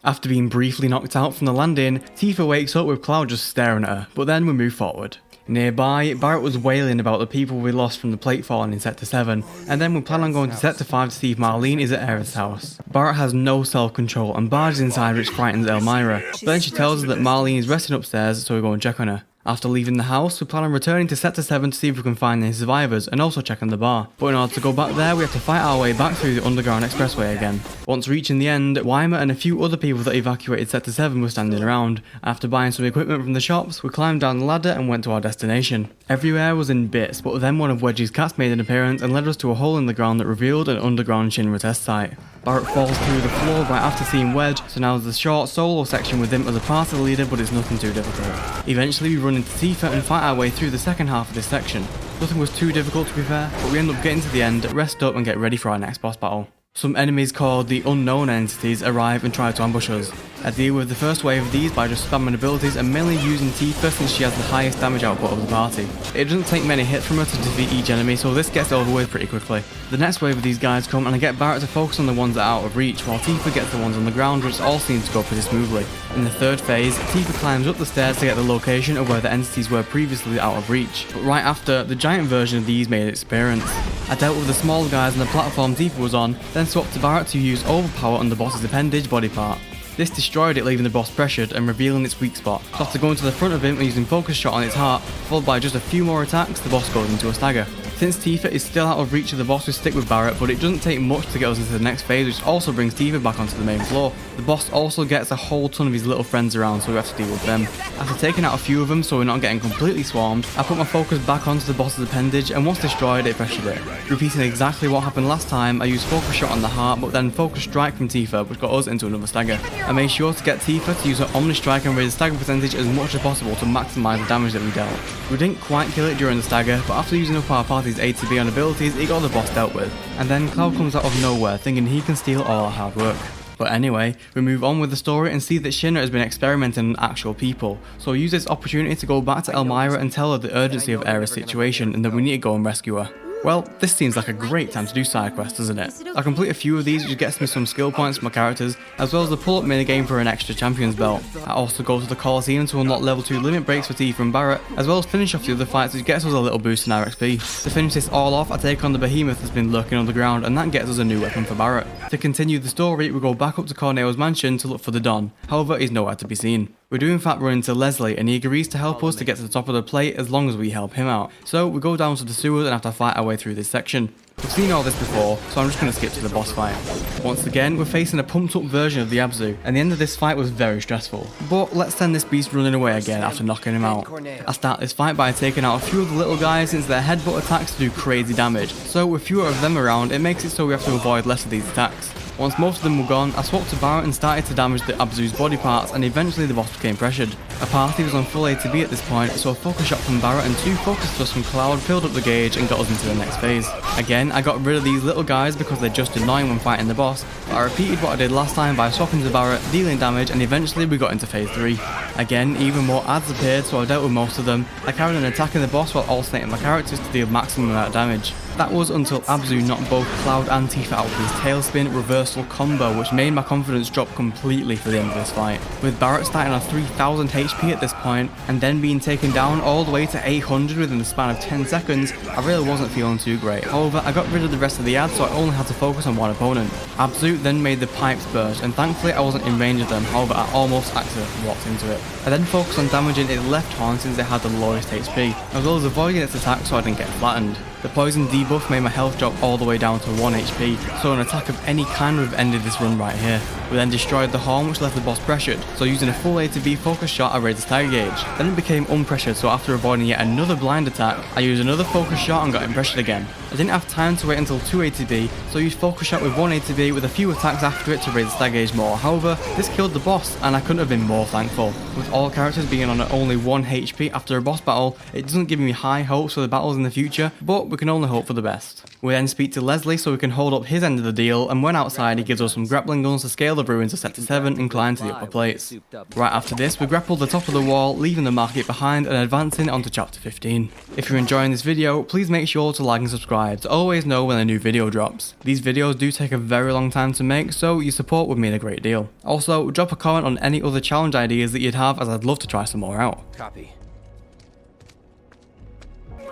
After being briefly knocked out from the landing, Tifa wakes up with Cloud just staring at her, but then we move forward. Nearby, Barrett was wailing about the people we lost from the plate falling in Sector 7, and then we plan on going to Sector 5 to see if Marlene is at Aerith's house. Barrett has no self-control and barges inside, which frightens Elmira, but then she tells us that Marlene is resting upstairs, so we go and check on her. After leaving the house, we plan on returning to Sector 7 to see if we can find any survivors and also check on the bar. But in order to go back there, we have to fight our way back through the underground expressway again. Once reaching the end, Weimer and a few other people that evacuated Sector 7 were standing around. After buying some equipment from the shops, we climbed down the ladder and went to our destination. Everywhere was in bits, but then one of Wedgie's cats made an appearance and led us to a hole in the ground that revealed an underground Shinra test site. Barrett falls through the floor right after seeing Wedge, so now there's a short solo section with him as a party leader, but it's nothing too difficult. Eventually we run into Tifa and fight our way through the second half of this section. Nothing was too difficult to be fair, but we end up getting to the end, rest up and get ready for our next boss battle. Some enemies called the Unknown Entities arrive and try to ambush us. I deal with the first wave of these by just spamming abilities and mainly using Tifa since she has the highest damage output of the party. It doesn't take many hits from her to defeat each enemy, so this gets over with pretty quickly. The next wave of these guys come and I get Barrett to focus on the ones that are out of reach, while Tifa gets the ones on the ground, which all seem to go pretty smoothly. In the third phase, Tifa climbs up the stairs to get the location of where the entities were previously out of reach, but right after, the giant version of these made its appearance. I dealt with the smaller guys on the platform Tifa was on, then swapped to Barrett to use Overpower on the boss's appendage body part. This destroyed it, leaving the boss pressured and revealing its weak spot. So after going to the front of him and using focus shot on its heart, followed by just a few more attacks, the boss goes into a stagger. Since Tifa is still out of reach of the boss, we stick with Barrett, but it doesn't take much to get us into the next phase, which also brings Tifa back onto the main floor. The boss also gets a whole ton of his little friends around, so we have to deal with them. After taking out a few of them so we're not getting completely swarmed, I put my focus back onto the boss's appendage, and once destroyed, it pressured it. Repeating exactly what happened last time, I used focus shot on the heart, but then focus strike from Tifa, which got us into another stagger. I made sure to get Tifa to use her Omni Strike and raise the stagger percentage as much as possible to maximise the damage that we dealt. We didn't quite kill it during the stagger, but after using up our party's A to B on abilities, it got the boss dealt with. And then Cloud comes out of nowhere, thinking he can steal all our hard work. But anyway, we move on with the story and see that Shinra has been experimenting on actual people, so we use this opportunity to go back to Elmira and tell her the urgency of Aira's situation and that we need to go and rescue her. Well, this seems like a great time to do side quests, doesn't it? I complete a few of these, which gets me some skill points for my characters, as well as the pull-up minigame for an extra champion's belt. I also go to the Coliseum to unlock level 2 limit breaks for Tifa and Barrett, as well as finish off the other fights, which gets us a little boost in our XP. To finish this all off, I take on the behemoth that's been lurking underground, and that gets us a new weapon for Barrett. To continue the story, we go back up to Corneo's mansion to look for the Don, however he's nowhere to be seen. We do in fact run into Leslie, and he agrees to help us to get to the top of the plate as long as we help him out. So we go down to the sewers and have to fight our way through this section. We've seen all this before, so I'm just going to skip to the boss fight. Once again, we're facing a pumped up version of the Abzu, and the end of this fight was very stressful. But let's send this beast running away again after knocking him out. I start this fight by taking out a few of the little guys since their headbutt attacks do crazy damage, so with fewer of them around, it makes it so we have to avoid less of these attacks. Once most of them were gone, I swapped to Barrett and started to damage the Abzu's body parts, and eventually the boss became pressured. Our party was on full A to B at this point, so a focus shot from Barrett and 2 focus thrusts from Cloud filled up the gauge and got us into the next phase. Again, I got rid of these little guys because they're just annoying when fighting the boss, but I repeated what I did last time by swapping to Barrett, dealing damage, and eventually we got into phase 3. Again, even more adds appeared, so I dealt with most of them. I carried on attacking the boss while alternating my characters to deal maximum amount of damage. That was until Abzu knocked both Cloud and Tifa out with his tailspin reversal combo, which made my confidence drop completely for the end of this fight. With Barrett starting on 3000 HP at this point, and then being taken down all the way to 800 within the span of 10 seconds, I really wasn't feeling too great. However, I got rid of the rest of the ads, so I only had to focus on one opponent. Abzu then made the pipes burst, and thankfully I wasn't in range of them, however I almost accidentally walked into it. I then focused on damaging its left horn since it had the lowest HP, as well as avoiding its attack so I didn't get flattened. The poison debuff made my health drop all the way down to 1 HP, so an attack of any kind would have ended this run right here. We then destroyed the horn, which left the boss pressured, so using a full A to B focus shot I raised the stagger gauge. Then it became unpressured, so after avoiding yet another blind attack, I used another focus shot and got him pressured again. I didn't have time to wait until 2 A to B, so I used focus shot with 1 A to B with a few attacks after it to raise the stagger gauge more. However, this killed the boss, and I couldn't have been more thankful. With all characters being on only 1 HP after a boss battle, it doesn't give me high hopes for the battles in the future, but we can only hope for the best. We then speak to Leslie so we can hold up his end of the deal, and when outside he gives us some grappling guns to scale the ruins of Sector 7 and climb to the upper plates. Right after this, we grapple the top of the wall, leaving the market behind and advancing onto chapter 15. If you're enjoying this video, please make sure to like and subscribe to always know when a new video drops. These videos do take a very long time to make, so your support would mean a great deal. Also, drop a comment on any other challenge ideas that you'd have, as I'd love to try some more out. Copy.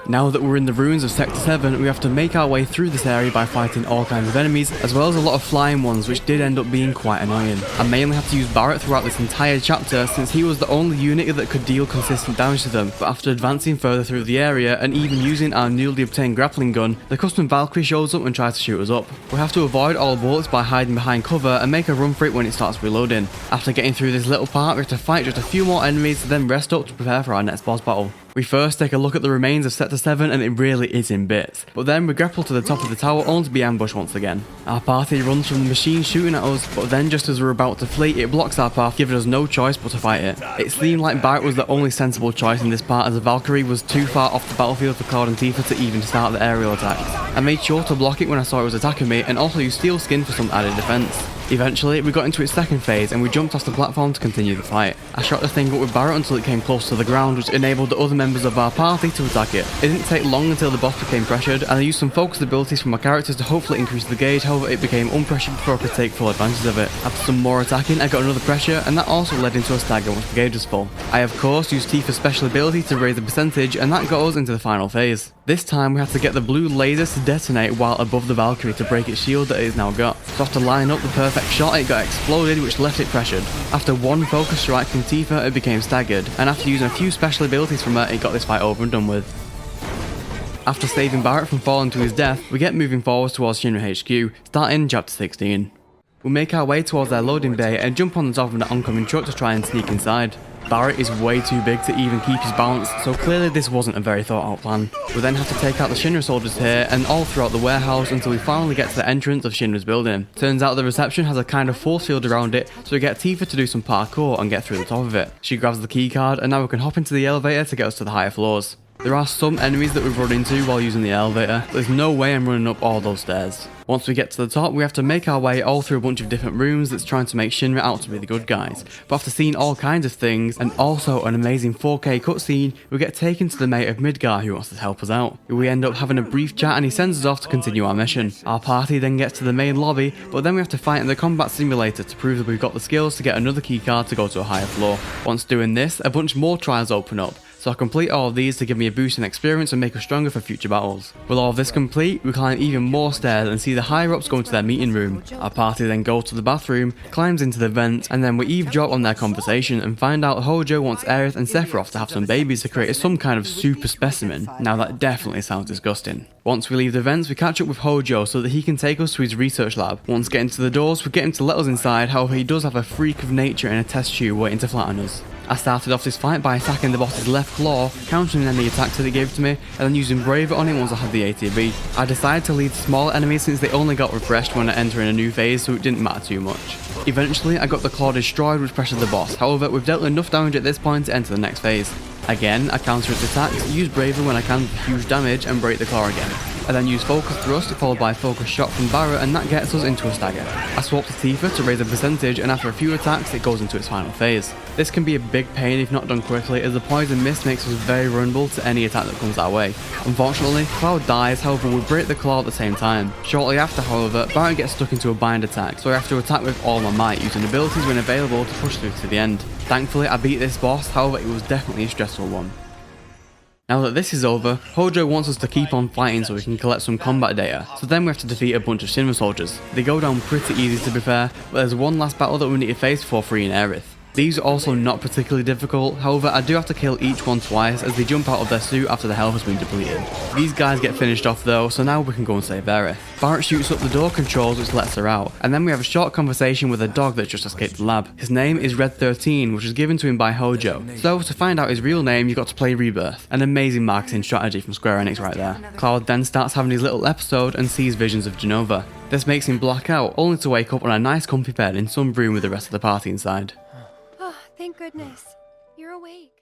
Now that we're in the ruins of Sector 7, we have to make our way through this area by fighting all kinds of enemies, as well as a lot of flying ones, which did end up being quite annoying. I mainly had to use Barret throughout this entire chapter, since he was the only unit that could deal consistent damage to them, but after advancing further through the area, and even using our newly obtained grappling gun, the custom Valkyrie shows up and tries to shoot us up. We have to avoid all bullets by hiding behind cover and make a run for it when it starts reloading. After getting through this little part, we have to fight just a few more enemies, then rest up to prepare for our next boss battle. We first take a look at the remains of Sector 7 and it really is in bits, but then we grapple to the top of the tower only to be ambushed once again. Our party runs from the machine shooting at us, but then just as we're about to flee, it blocks our path, giving us no choice but to fight it. It seemed like Barret was the only sensible choice in this part, as the Valkyrie was too far off the battlefield for Cloud and Tifa to even start the aerial attacks. I made sure to block it when I saw it was attacking me, and also used steel skin for some added defense. Eventually, we got into its second phase and we jumped off the platform to continue the fight. I shot the thing up with Barret until it came close to the ground, which enabled the other members of our party to attack it. It didn't take long until the boss became pressured, and I used some focus abilities from my characters to hopefully increase the gauge. However, it became unpressured before I could take full advantage of it. After some more attacking, I got another pressure, and that also led into a stagger once the gauge was full. I of course used Tifa's special ability to raise the percentage, and that got us into the final phase. This time we had to get the blue lasers to detonate while above the Valkyrie to break its shield that it has now got. So after lining up the perfect shot, it got exploded, which left it pressured. After one focus strike from Tifa, it became staggered, and after using a few special abilities from her, it got this fight over and done with. After saving Barret from falling to his death, we get moving forwards towards Shinra HQ, starting chapter 16. We make our way towards their loading bay and jump on the top of an oncoming truck to try and sneak inside. Barret is way too big to even keep his balance, so clearly this wasn't a very thought out plan. We then have to take out the Shinra soldiers here and all throughout the warehouse until we finally get to the entrance of Shinra's building. Turns out the reception has a kind of force field around it, so we get Tifa to do some parkour and get through the top of it. She grabs the key card and now we can hop into the elevator to get us to the higher floors. There are some enemies that we've run into while using the elevator, but there's no way I'm running up all those stairs. Once we get to the top, we have to make our way all through a bunch of different rooms that's trying to make Shinra out to be the good guys. But after seeing all kinds of things, and also an amazing 4K cutscene, we get taken to the mate of Midgar who wants to help us out. We end up having a brief chat and he sends us off to continue our mission. Our party then gets to the main lobby, but then we have to fight in the combat simulator to prove that we've got the skills to get another keycard to go to a higher floor. Once doing this, a bunch more trials open up. So I complete all of these to give me a boost in experience and make us stronger for future battles. With all of this complete, we climb even more stairs and see the higher ups go into their meeting room. Our party then goes to the bathroom, climbs into the vent, and then we eavesdrop on their conversation and find out Hojo wants Aerith and Sephiroth to have some babies to create some kind of super specimen. Now that definitely sounds disgusting. Once we leave the vents, we catch up with Hojo so that he can take us to his research lab. Once getting to the doors, we get him to let us inside, however he does have a freak of nature in a test tube waiting to flatten us. I started off this fight by attacking the boss's left claw, countering any attacks that he gave to me, and then using Braver on him once I had the ATB. I decided to lead smaller enemies since they only got refreshed when entering a new phase, so it didn't matter too much. Eventually, I got the claw destroyed, which pressured the boss. However, we've dealt enough damage at this point to enter the next phase. Again, I counter its attacks, use Braver when I can for huge damage, and break the claw again. I then use Focus Thrust followed by Focus Shot from Barret, and that gets us into a stagger. I swap to Tifa to raise the percentage, and after a few attacks it goes into its final phase. This can be a big pain if not done quickly, as the poison mist makes us very vulnerable to any attack that comes our way. Unfortunately, Cloud dies, however we break the claw at the same time. Shortly after, however, Barret gets stuck into a bind attack, so I have to attack with all my might, using abilities when available to push through to the end. Thankfully I beat this boss, however it was definitely a stressful one. Now that this is over, Hojo wants us to keep on fighting so we can collect some combat data, so then we have to defeat a bunch of Shinra soldiers. They go down pretty easy to be fair, but there's one last battle that we need to face before freeing Aerith. These are also not particularly difficult, however I do have to kill each one twice as they jump out of their suit after the health has been depleted. These guys get finished off though, so now we can go and save Aerith. Barret shoots up the door controls which lets her out, and then we have a short conversation with a dog that just escaped the lab. His name is Red 13, which was given to him by Hojo. So to find out his real name, you got to play Rebirth. An amazing marketing strategy from Square Enix right there. Cloud then starts having his little episode and sees visions of Genova. This makes him black out, only to wake up on a nice comfy bed in some room with the rest of the party inside. Thank goodness. You're awake.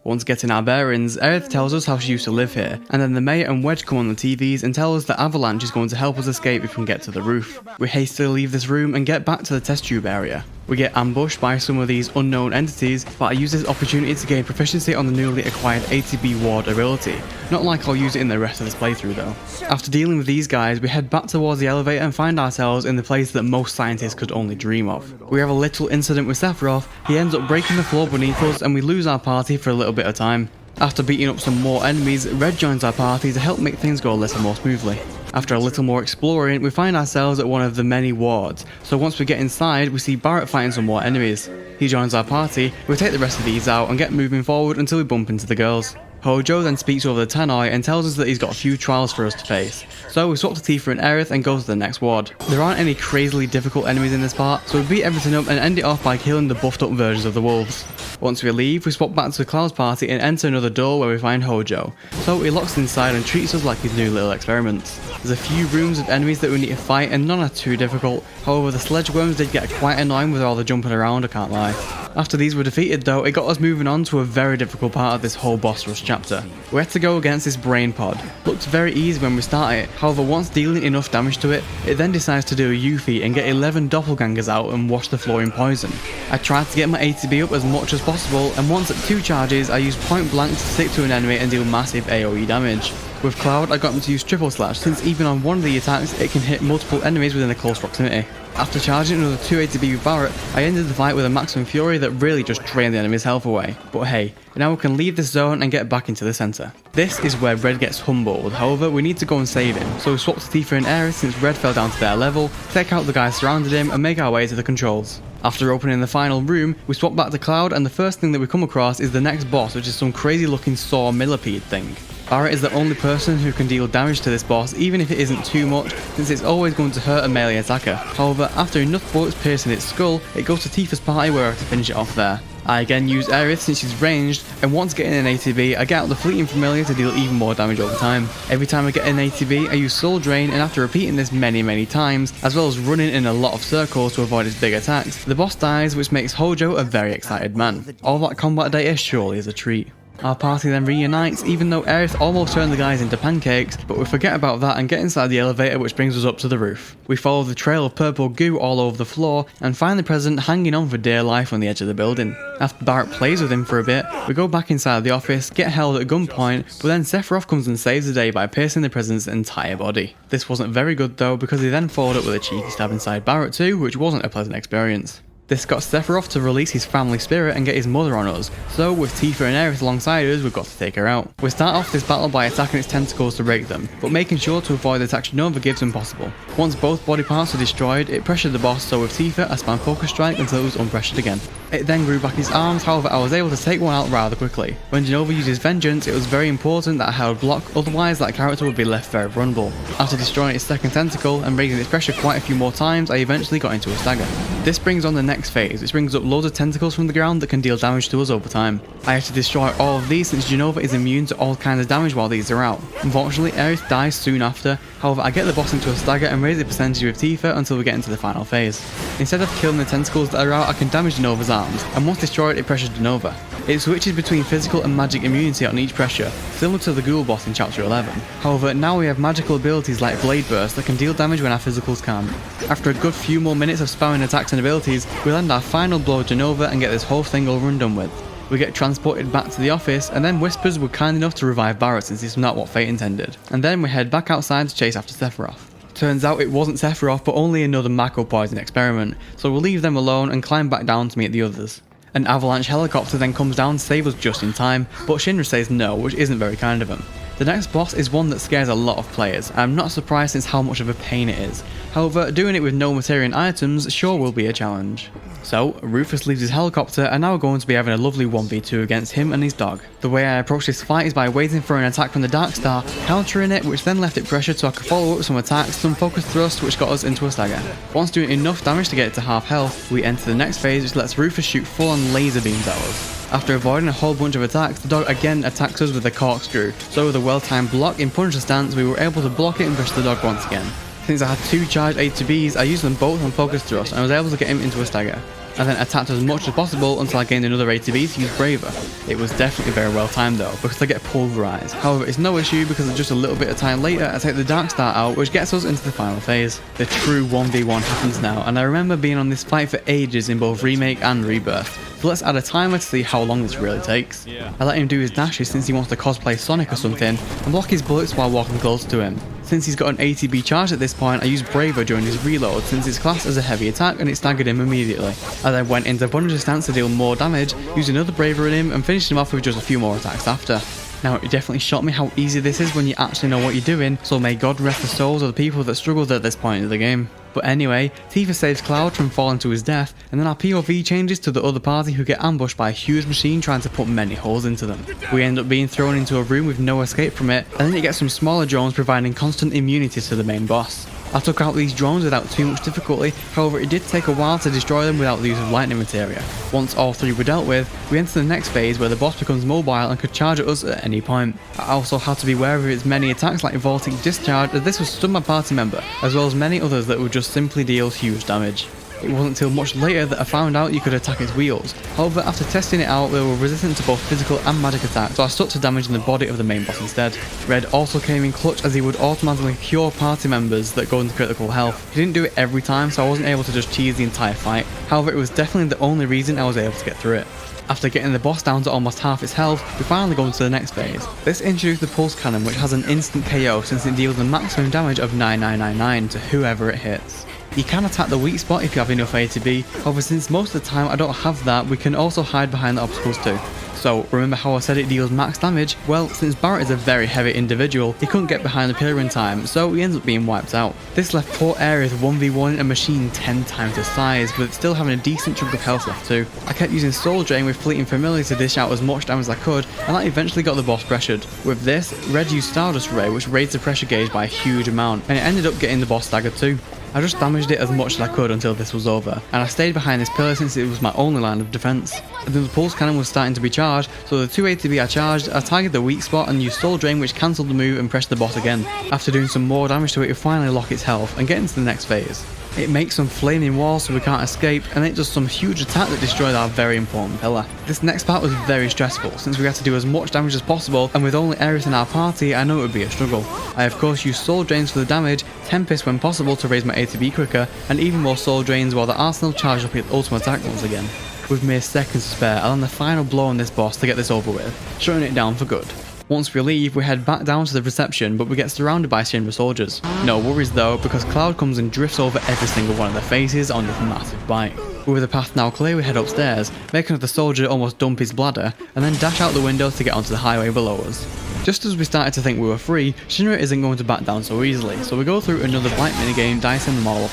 Once getting our bearings, Aerith tells us how she used to live here, and then the Mate and Wedge come on the TVs and tell us that Avalanche is going to help us escape if we can get to the roof. We hastily leave this room and get back to the test tube area. We get ambushed by some of these unknown entities, but I use this opportunity to gain proficiency on the newly acquired ATB Ward ability. Not like I'll use it in the rest of this playthrough though. After dealing with these guys, we head back towards the elevator and find ourselves in the place that most scientists could only dream of. We have a little incident with Sephiroth, he ends up breaking the floor beneath us and we lose our party for a little bit of time. After beating up some more enemies, Red joins our party to help make things go a little more smoothly. After a little more exploring, we find ourselves at one of the many wards, so once we get inside, we see Barrett fighting some more enemies. He joins our party, we take the rest of these out and get moving forward until we bump into the girls. Hojo then speaks over the Tannoy and tells us that he's got a few trials for us to face, so we swap to Tifa and Aerith and go to the next ward. There aren't any crazily difficult enemies in this part, so we beat everything up and end it off by killing the buffed up versions of the wolves. Once we leave, we swap back to the Cloud's party and enter another door where we find Hojo, so he locks inside and treats us like his new little experiments. There's a few rooms of enemies that we need to fight and none are too difficult, however the sledge worms did get quite annoying with all the jumping around, I can't lie. After these were defeated though, it got us moving on to a very difficult part of this whole boss rush chapter. We had to go against this brain pod. Looked very easy when we started it, however once dealing enough damage to it, it then decides to do a U-feat and get 11 doppelgangers out and wash the floor in poison. I tried to get my ATB up as much as possible, and once at 2 charges I used point blank to stick to an enemy and deal massive AoE damage. With Cloud, I got him to use triple slash, since even on one of the attacks it can hit multiple enemies within a close proximity. After charging another 2 ATB with Barrett, I ended the fight with a maximum fury that really just drained the enemy's health away. But hey, now we can leave this zone and get back into the centre. This is where Red gets humbled, however we need to go and save him, so we swap to Tifa and Aerith since Red fell down to their level, take out the guys surrounding him and make our way to the controls. After opening the final room, we swap back to Cloud and the first thing that we come across is the next boss, which is some crazy looking saw millipede thing. Barrett is the only person who can deal damage to this boss even if it isn't too much, since it's always going to hurt a melee attacker. However, after enough bullets piercing its skull, it goes to Tifa's party where I have to finish it off there. I again use Aerith since she's ranged, and once getting an ATB, I get out the fleeting familiar to deal even more damage over time. Every time I get an ATB, I use Soul Drain, and after repeating this many times, as well as running in a lot of circles to avoid its big attacks, the boss dies, which makes Hojo a very excited man. All that combat data surely is a treat. Our party then reunites, even though Aerith almost turned the guys into pancakes, but we forget about that and get inside the elevator which brings us up to the roof. We follow the trail of purple goo all over the floor and find the President hanging on for dear life on the edge of the building. After Barrett plays with him for a bit, we go back inside the office, get held at gunpoint, but then Sephiroth comes and saves the day by piercing the President's entire body. This wasn't very good though, because he then followed up with a cheeky stab inside Barrett too, which wasn't a pleasant experience. This got Sephiroth to release his family spirit and get his mother on us, so with Tifa and Aerith alongside us, we've got to take her out. We start off this battle by attacking its tentacles to break them, but making sure to avoid the attacks Nova gives when possible. Once both body parts were destroyed, it pressured the boss, so with Tifa I spammed Focus Strike until it was unpressured again. It then grew back his arms, however I was able to take one out rather quickly. When Genova uses Vengeance, it was very important that I held block, otherwise that character would be left very vulnerable. After destroying its second tentacle and raising its pressure quite a few more times, I eventually got into a stagger. This brings on the next phase, which brings up loads of tentacles from the ground that can deal damage to us over time. I have to destroy all of these since Genova is immune to all kinds of damage while these are out. Unfortunately, Aerith dies soon after, however I get the boss into a stagger and raise the percentage with Tifa until we get into the final phase. Instead of killing the tentacles that are out, I can damage Genova's arms, and once destroyed it pressures Genova. It switches between physical and magic immunity on each pressure, similar to the Ghoul boss in chapter 11. However, now we have magical abilities like Blade Burst that can deal damage when our physicals can't. After a good few more minutes of spamming attacks and abilities, we land our final blow at Genova and get this whole thing over and done with. We get transported back to the office, and then Whispers were kind enough to revive Barrett since it's not what fate intended. And then we head back outside to chase after Sephiroth. Turns out it wasn't Sephiroth but only another Mako poison experiment, so we'll leave them alone and climb back down to meet the others. An avalanche helicopter then comes down to save us just in time, but Shinra says no, which isn't very kind of him. The next boss is one that scares a lot of players, and I'm not surprised since how much of a pain it is. However, doing it with no Materia items sure will be a challenge. So, Rufus leaves his helicopter and now we're going to be having a lovely 1v2 against him and his dog. The way I approach this fight is by waiting for an attack from the Dark Star, countering it, which then left it pressured so I could follow up with some attacks, some focus thrust which got us into a stagger. Once doing enough damage to get it to half health, we enter the next phase which lets Rufus shoot full on laser beams at us. After avoiding a whole bunch of attacks, the dog again attacks us with a corkscrew, so with a well-timed block in Punisher stance we were able to block it and push the dog once again. Since I had 2 charged ATBs, I used them both on focus thrust and was able to get him into a stagger. I then attacked as much as possible until I gained another ATB to use Braver. It was definitely very well timed though, because I get pulverized. However, it's no issue because just a little bit of time later I take the Dark Star out, which gets us into the final phase. The true 1v1 happens now, and I remember being on this fight for ages in both Remake and Rebirth. So let's add a timer to see how long this really takes. I let him do his dashes since he wants to cosplay Sonic or something, and block his bullets while walking close to him. Since he's got an ATB charge at this point, I used Braver during his reload since it's classed as a heavy attack and it staggered him immediately. I then went into Bunge's stance to deal more damage, used another Braver in him and finished him off with just a few more attacks after. Now, it definitely shocked me how easy this is when you actually know what you're doing, so may God rest the souls of the people that struggled at this point in the game. But anyway, Tifa saves Cloud from falling to his death, and then our POV changes to the other party who get ambushed by a huge machine trying to put many holes into them. We end up being thrown into a room with no escape from it, and then you get some smaller drones providing constant immunity to the main boss. I took out these drones without too much difficulty, however it did take a while to destroy them without the use of lightning materia. Once all three were dealt with, we enter the next phase where the boss becomes mobile and could charge at us at any point. I also had to be wary of its many attacks like Voltic Discharge, as this would stun my party member, as well as many others that would just simply deal huge damage. It wasn't until much later that I found out you could attack its wheels. However, after testing it out, they were resistant to both physical and magic attacks, so I stuck to damaging the body of the main boss instead. Red also came in clutch as he would automatically cure party members that go into critical health. He didn't do it every time, so I wasn't able to just cheese the entire fight. However, it was definitely the only reason I was able to get through it. After getting the boss down to almost half its health, we finally go into the next phase. This introduced the pulse cannon, which has an instant KO since it deals the maximum damage of 9999 to whoever it hits. You can attack the weak spot if you have enough ATB, however since most of the time I don't have that, we can also hide behind the obstacles too. So, remember how I said it deals max damage? Well, since Barrett is a very heavy individual, he couldn't get behind the pillar in time, so he ends up being wiped out. This left poor Aerith 1v1 a machine 10 times the size, with it still having a decent chunk of health left too. I kept using Soul Drain with Fleeting Familiar to dish out as much damage as I could, and that eventually got the boss pressured. With this, Red used Stardust Ray, which raised the pressure gauge by a huge amount, and it ended up getting the boss staggered too. I just damaged it as much as I could until this was over, and I stayed behind this pillar since it was my only line of defense. And then the pulse cannon was starting to be charged, so the 2 ATB I charged, I targeted the weak spot and used Soul Drain which cancelled the move and pressed the boss again. After doing some more damage to it, we finally lock its health and get into the next phase. It makes some flaming walls so we can't escape, and it does some huge attack that destroyed our very important pillar. This next part was very stressful since we had to do as much damage as possible, and with only Aerith in our party I know it would be a struggle. I of course used Soul Drains for the damage, Tempest when possible to raise my ATB quicker, and even more Soul Drains while the Arsenal charged up its ultimate attack once again. With mere seconds to spare, I land the final blow on this boss to get this over with, shutting it down for good. Once we leave, we head back down to the reception, but we get surrounded by Shinra soldiers. No worries though, because Cloud comes and drifts over every single one of their faces on this massive bike. With the path now clear, we head upstairs, making the soldier almost dump his bladder, and then dash out the window to get onto the highway below us. Just as we started to think we were free, Shinra isn't going to back down so easily, so we go through another bike minigame, dicing them all up.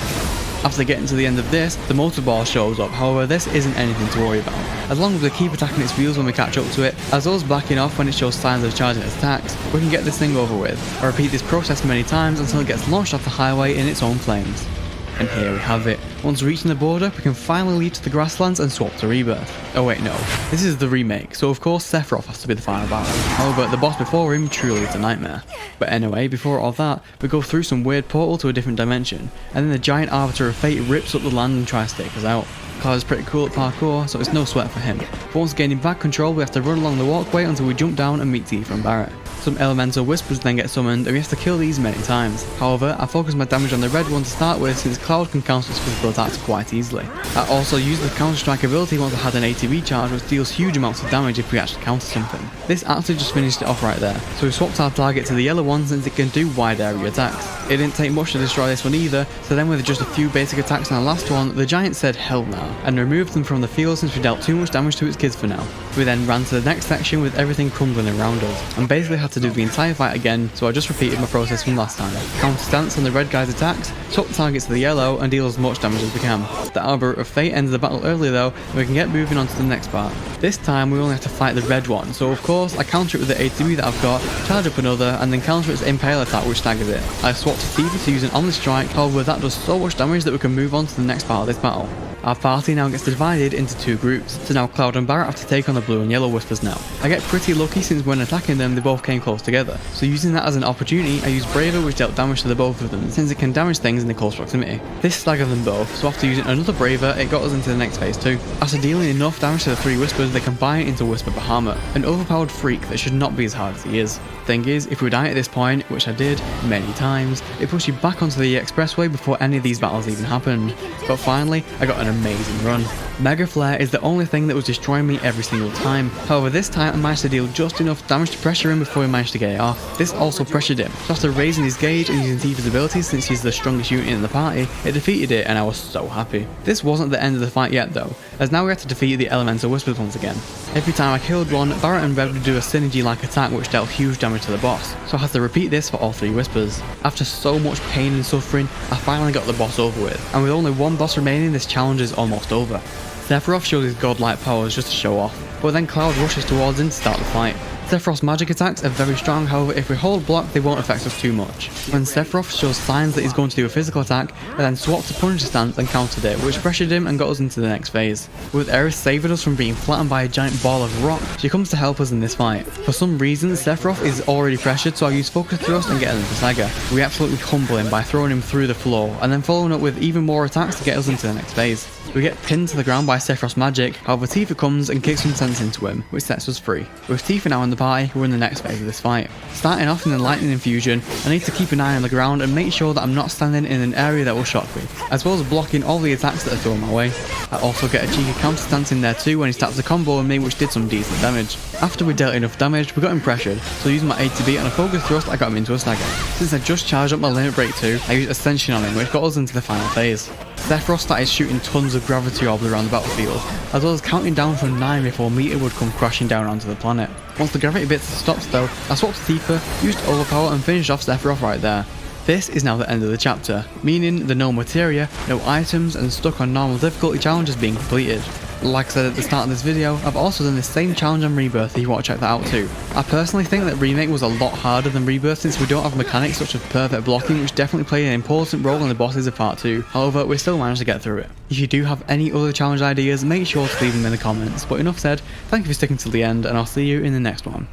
After getting to the end of this, the motor ball shows up, however this isn't anything to worry about. As long as we keep attacking its wheels when we catch up to it, as well as backing off when it shows signs of charging its attacks, we can get this thing over with. I repeat this process many times until it gets launched off the highway in its own flames. And here we have it. Once reaching the border, we can finally leave to the grasslands and swap to Rebirth. Oh wait, no. This is the remake, so of course Sephiroth has to be the final battle. However, the boss before him truly is a nightmare. But anyway, before all that, we go through some weird portal to a different dimension, and then the giant Arbiter of Fate rips up the land and tries to take us out. Cloud is pretty cool at parkour, so it's no sweat for him. But once gaining back control, we have to run along the walkway until we jump down and meet Tifa and Barrett. Some elemental whispers then get summoned, and we have to kill these many times. However, I focus my damage on the red one to start with since Cloud can counter its physical attacks quite easily. I also use the counter strike ability once I had an ATB charge, which deals huge amounts of damage if we actually counter something. This actually just finished it off right there, so we swapped our target to the yellow one since it can do wide area attacks. It didn't take much to destroy this one either, so then with just a few basic attacks on the last one, the giant said hell no, and removed them from the field since we dealt too much damage to its kids for now. We then ran to the next section with everything crumbling around us, and basically had to do the entire fight again, so I just repeated my process from last time. Counter stance on the red guy's attacks, swap targets to the yellow, and deal as much damage as we can. The Arbiter of Fate ends the battle early though, and we can get moving on to the next part. This time we only have to fight the red one, so of course I counter it with the ATB that I've got, charge up another, and then counter its Impale attack which staggers it. I swapped to Tifa to use an Omni Strike, however that does so much damage that we can move on to the next part of this battle. Our party now gets divided into two groups, so now Cloud and Barrett have to take on the blue and yellow whispers now. I get pretty lucky since when attacking them they both came close together, so using that as an opportunity I used Braver which dealt damage to the both of them since it can damage things in the close proximity. This staggered them both, so after using another Braver it got us into the next phase too. After dealing enough damage to the three whispers they combine into Whisper Bahamut, an overpowered freak that should not be as hard as he is. Thing is, if we die at this point, which I did many times, it pushed you back onto the expressway before any of these battles even happened. But finally, I got an amazing run. Mega Flare is the only thing that was destroying me every single time. However, this time I managed to deal just enough damage to pressure him before he managed to get it off. This also pressured him, so after raising his gauge and using Tifa's abilities since he's the strongest unit in the party, it defeated it and I was so happy. This wasn't the end of the fight yet though, as now we had to defeat the Elemental Whispers once again. Every time I killed one, Barret and Red would do a synergy-like attack which dealt huge damage to the boss, so I had to repeat this for all 3 Whispers. After so much pain and suffering, I finally got the boss over with, and with only one boss remaining, this challenge is almost over. Sephiroth shows his godlike powers just to show off, but then Cloud rushes towards him to start the fight. Sephiroth's magic attacks are very strong, however if we hold block they won't affect us too much. When Sephiroth shows signs that he's going to do a physical attack, I then swapped to Punisher stance and countered it, which pressured him and got us into the next phase. With Eris saving us from being flattened by a giant ball of rock, she comes to help us in this fight. For some reason Sephiroth is already pressured, so I use Focus Thrust and get into Saga. We absolutely humble him by throwing him through the floor, and then following up with even more attacks to get us into the next phase. We get pinned to the ground by Sephiroth's magic, however Tifa comes and kicks some sense into him, which sets us free. With Tifa now in the party, we're in the next phase of this fight. Starting off in the lightning infusion, I need to keep an eye on the ground and make sure that I'm not standing in an area that will shock me, as well as blocking all the attacks that are thrown my way. I also get a cheeky counter stance in there too when he starts a combo on me, which did some decent damage. After we dealt enough damage, we got him pressured, so using my A to B and a Focus Thrust I got him into a Stagger. Since I just charged up my Limit Break 2, I used Ascension on him, which got us into the final phase. Sephiroth started shooting tons of gravity orbs around the battlefield, as well as counting down from 9 before Meteor would come crashing down onto the planet. Once the gravity bits stopped though, I swapped to Tifa, used Overpower and finished off Sephiroth right there. This is now the end of the chapter, meaning the no materia, no items and stuck on normal difficulty challenges being completed. Like I said at the start of this video, I've also done the same challenge on Rebirth if you want to check that out too. I personally think that Remake was a lot harder than Rebirth since we don't have mechanics such as perfect blocking, which definitely played an important role in the bosses of part 2, however we still managed to get through it. If you do have any other challenge ideas, make sure to leave them in the comments, but enough said, thank you for sticking till the end and I'll see you in the next one.